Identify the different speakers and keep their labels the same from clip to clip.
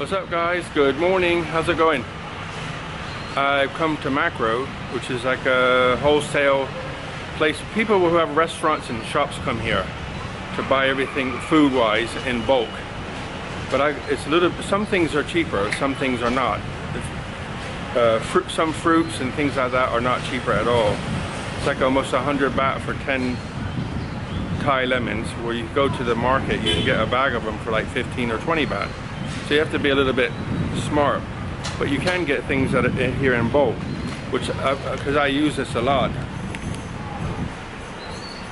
Speaker 1: What's up guys? Good morning. How's it going? I've come to Makro, which is like a wholesale place. People who have restaurants and shops come here to buy everything food-wise in bulk. But it's a little. Some things are cheaper, some things are not. Some fruits and things like that are not cheaper at all. It's like almost 100 baht for 10 Thai lemons, where you go to the market, you can get a bag of them for like 15 or 20 baht. So you have to be a little bit smart. But you can get things that are here in bulk, which, because I use this a lot.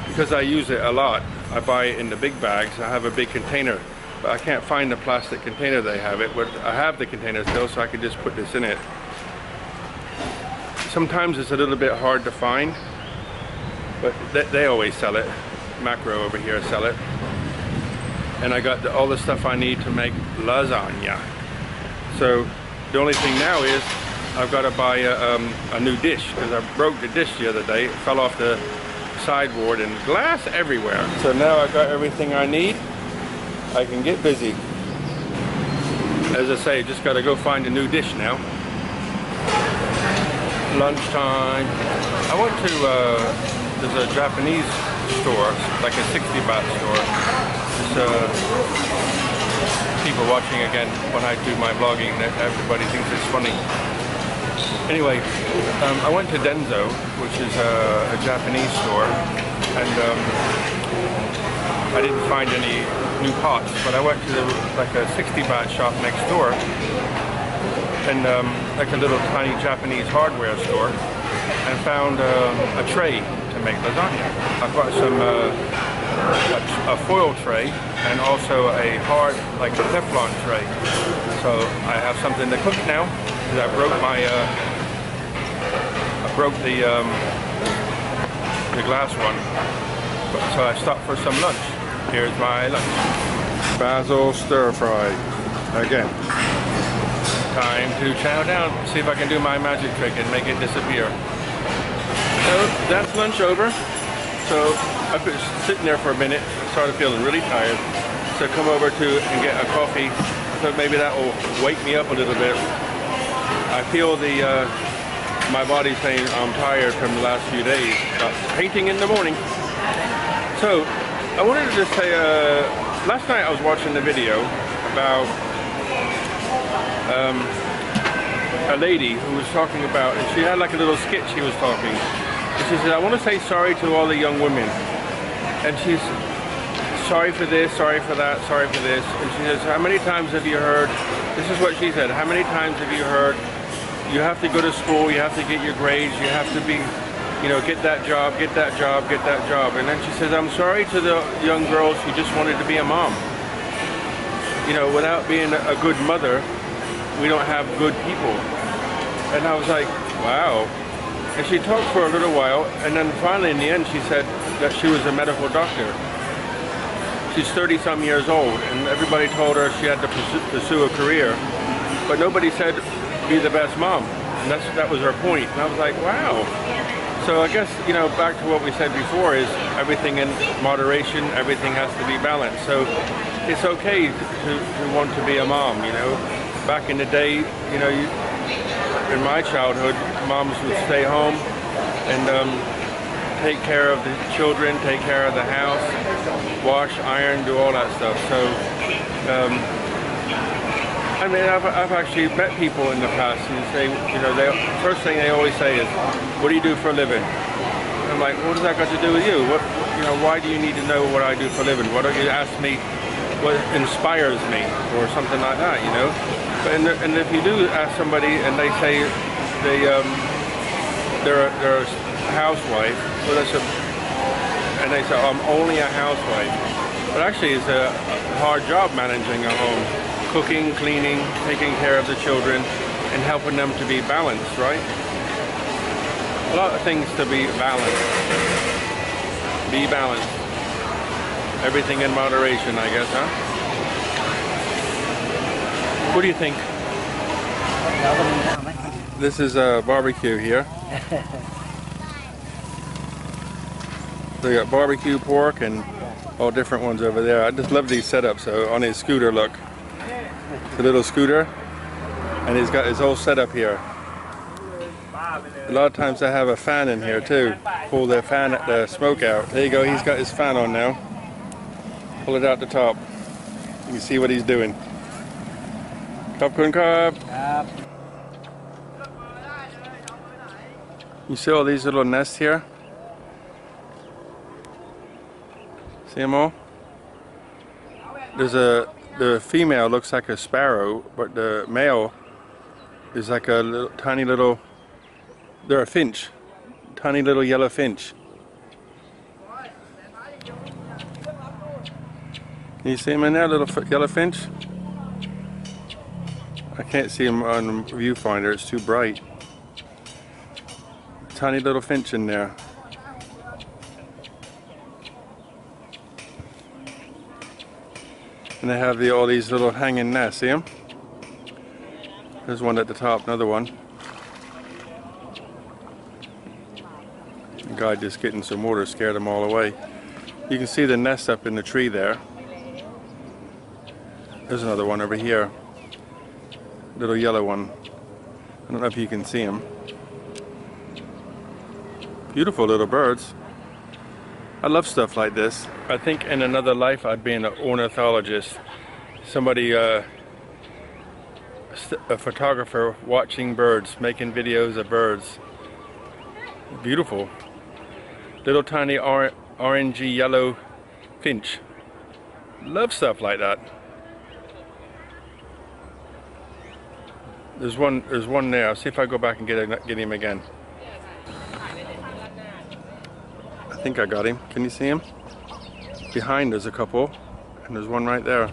Speaker 1: Because I use it a lot, I buy it in the big bags. I have a big container, but I can't find the plastic container they have it. But I have the container still, so I can just put this in it. Sometimes it's a little bit hard to find, but they always sell it. Makro over here sell it. And I got all the stuff I need to make lasagna. So the only thing now is I've got to buy a new dish, because I broke the dish the other day. It fell off the sideboard and glass everywhere. So now I got everything I need. I can get busy. As I say, just got to go find a new dish now. Lunchtime. I went to there's a Japanese store, like a 60 baht store. People watching again when I do my vlogging. Everybody thinks it's funny. Anyway, I went to Denzo, which is a Japanese store, and I didn't find any new pots, but I went to like a 60 baht shop next door, and like a little tiny Japanese hardware store, and found a tray to make lasagna. I've got some a foil tray and also a hard, like a Teflon tray. So I have something to cook now, because I broke my the glass one. So I stopped for some lunch. Here's my lunch. Basil stir fry again. Time to chow down. See if I can do my magic trick and make it disappear. So that's lunch over. So I was sitting there for a minute, started feeling really tired. So come over and get a coffee. So maybe that will wake me up a little bit. I feel my body saying I'm tired from the last few days. Painting in the morning. So I wanted to just say, last night I was watching the video about a lady who was talking about, and she had like a little skit she was talking. And she said, I want to say sorry to all the young women. And she's sorry for this, sorry for that, sorry for this. And she says, how many times have you heard, this is what she said, how many times have you heard, you have to go to school, you have to get your grades, you have to be, you know, get that job, get that job, get that job. And then she says, I'm sorry to the young girls who just wanted to be a mom. You know, without being a good mother, we don't have good people. And I was like, wow. And she talked for a little while, and then finally in the end she said that she was a medical doctor. She's 30-some years old, and everybody told her she had to pursue a career, but nobody said be the best mom. And that was her point. And I was like, wow. So I guess, you know, back to what we said before, is everything in moderation, everything has to be balanced. So it's okay to want to be a mom, you know. Back in the day, you know, in my childhood, moms would stay home and take care of the children, take care of the house, wash, iron, do all that stuff. So, I mean, I've actually met people in the past who say, you know, first thing they always say is, what do you do for a living? I'm like, what does that got to do with you? What, you know, why do you need to know what I do for a living? Why don't you ask me what inspires me, or something like that, you know? And if you do ask somebody and they say they're a housewife, well, and they say, oh, I'm only a housewife. But actually it's a hard job managing a home. Cooking, cleaning, taking care of the children, and helping them to be balanced, right? A lot of things to be balanced. Be balanced. Everything in moderation, I guess, huh? What do you think? This is a barbecue here. They got barbecue pork and all different ones over there. I just love these setups. So on his scooter, look. It's a little scooter, and he's got his whole setup here. A lot of times they have a fan in here too. Pull their fan, the smoke out. There you go, he's got his fan on now. Pull it out the top. You can see what he's doing. Cup. You see all these little nests here? See them all? The female looks like a sparrow, but the male is like a tiny little, they're a finch. Tiny little yellow finch. Can you see him in there, little yellow finch? I can't see him on the viewfinder, it's too bright. Tiny little finch in there. And they have all these little hanging nests, see them? There's one at the top, another one. The guy just getting some water scared them all away. You can see the nest up in the tree there. There's another one over here. Little yellow one. I don't know if you can see him. Beautiful little birds. I love stuff like this. I think in another life I'd be an ornithologist. Somebody, a photographer watching birds, making videos of birds. Beautiful. Little tiny orangey yellow finch. Love stuff like that. There's one there. I'll see if I go back and get him again. I think I got him. Can you see him? Behind there's a couple, and there's one right there.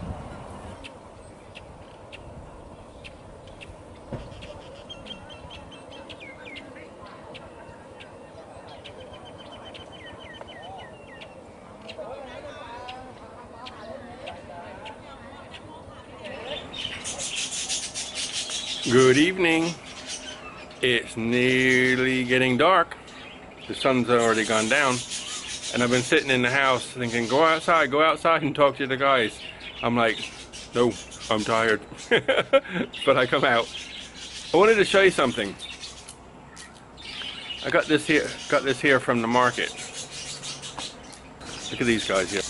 Speaker 1: Good evening. It's nearly getting dark. The sun's already gone down. And I've been sitting in the house thinking, go outside and talk to the guys. I'm like, no, I'm tired. But I come out. I wanted to show you something. I got this here from the market. Look at these guys here.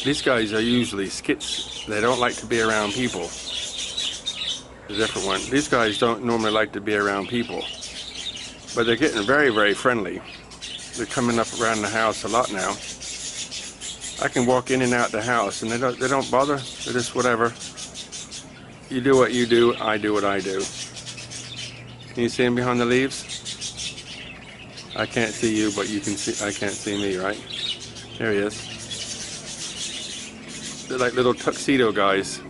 Speaker 1: These guys are usually skits. They don't like to be around people. A different one. These guys don't normally like to be around people. But they're getting very, very friendly. They're coming up around the house a lot now. I can walk in and out the house and they don't bother. They're just whatever. You do what you do, I do what I do. Can you see him behind the leaves? I can't see you, but you can see. I can't see me, right? There he is. They're like little tuxedo guys.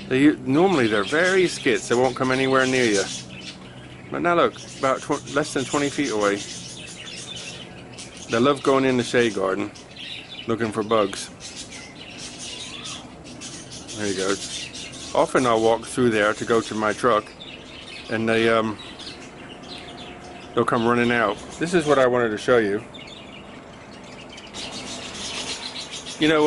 Speaker 1: Normally they're very skits. They won't come anywhere near you. But now look, about less than 20 feet away. They love going in the shade garden, looking for bugs. There you go. Often I'll walk through there to go to my truck, and they'll come running out. This is what I wanted to show you. You know,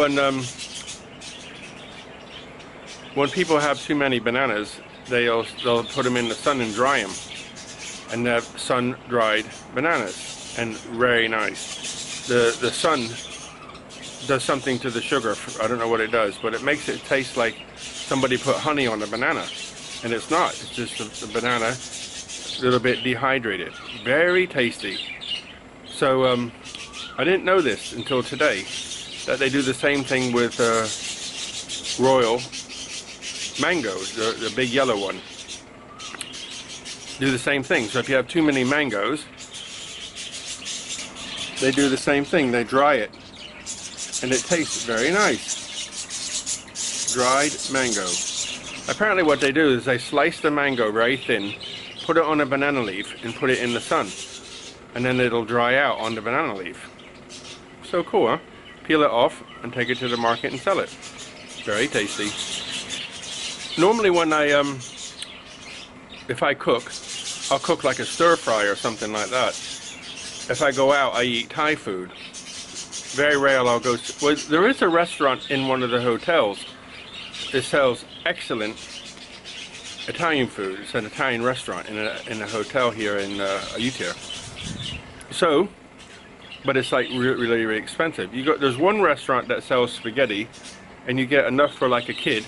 Speaker 1: when people have too many bananas, they'll put them in the sun and dry them, and they have sun-dried bananas, and very nice. The sun does something to the sugar. I don't know what it does, but it makes it taste like somebody put honey on the banana, and it's not. It's just the banana a little bit dehydrated. Very tasty. So I didn't know this until today, that they do the same thing with royal mangoes, the big yellow one. Do the same thing. So if you have too many mangoes, they do the same thing. They dry it, and it tastes very nice. Dried mango. Apparently what they do is they slice the mango very thin, put it on a banana leaf, and put it in the sun, and then it'll dry out on the banana leaf. So cool, huh? Peel it off and take it to the market and sell it. Very tasty. Normally when if I cook, I'll cook like a stir fry or something like that. If I go out, I eat Thai food. very rare I'll go. Well, there is a restaurant in one of the hotels that sells excellent Italian food. It's an Italian restaurant in a hotel here in Utah. So, but it's like really, really expensive. There's one restaurant that sells spaghetti, and you get enough for like a kid,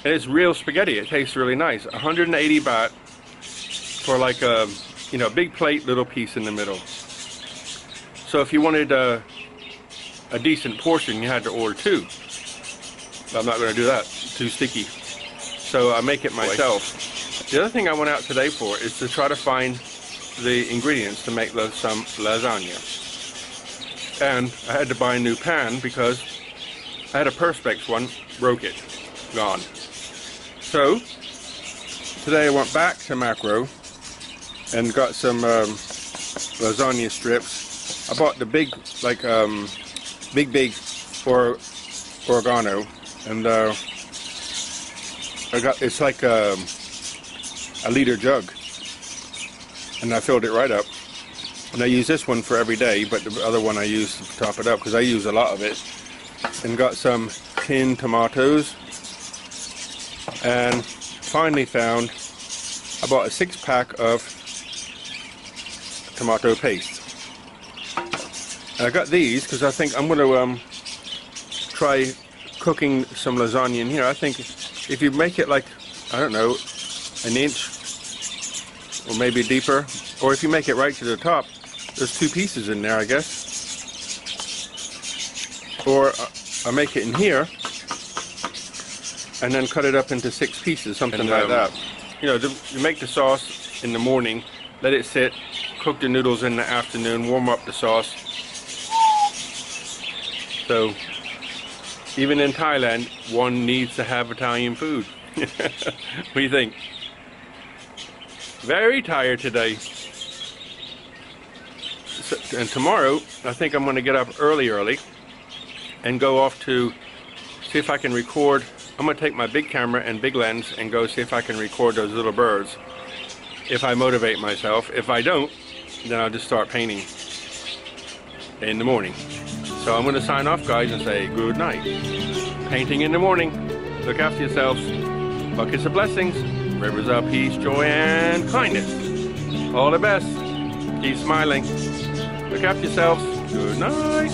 Speaker 1: and it's real spaghetti. It tastes really nice. 180 baht for like a big plate, little piece in the middle. So if you wanted a decent portion, you had to order 2. But I'm not going to do that. It's too sticky. So I make it myself. The other thing I went out today for is to try to find the ingredients to make some lasagna. And I had to buy a new pan because I had a Perspex one, broke it, gone. So today I went back to Makro and got some lasagna strips. I bought the big, like big oregano, and it's like a liter jug, and I filled it right up. And I use this one for every day, but the other one I use to top it up because I use a lot of it. And got some tinned tomatoes, and finally found, I bought a 6-pack of tomato paste. And I got these because I think I'm going to try cooking some lasagna in here. I think if you make it like, I don't know, an inch or maybe deeper, or if you make it right to the top, there's 2 pieces in there, I guess. Or I make it in here and then cut it up into 6 pieces, something like that. You make the sauce in the morning, let it sit, cook the noodles in the afternoon, warm up the sauce. So even in Thailand, one needs to have Italian food. What do you think? Very tired today. And tomorrow, I think I'm going to get up early and go off to see if I can record. I'm going to take my big camera and big lens and go see if I can record those little birds. If I motivate myself. If I don't, then I'll just start painting in the morning. So I'm going to sign off, guys, and say good night. Painting in the morning. Look after yourselves. Buckets of blessings. Rivers of peace, joy, and kindness. All the best. Keep smiling. Look after yourselves. Good night.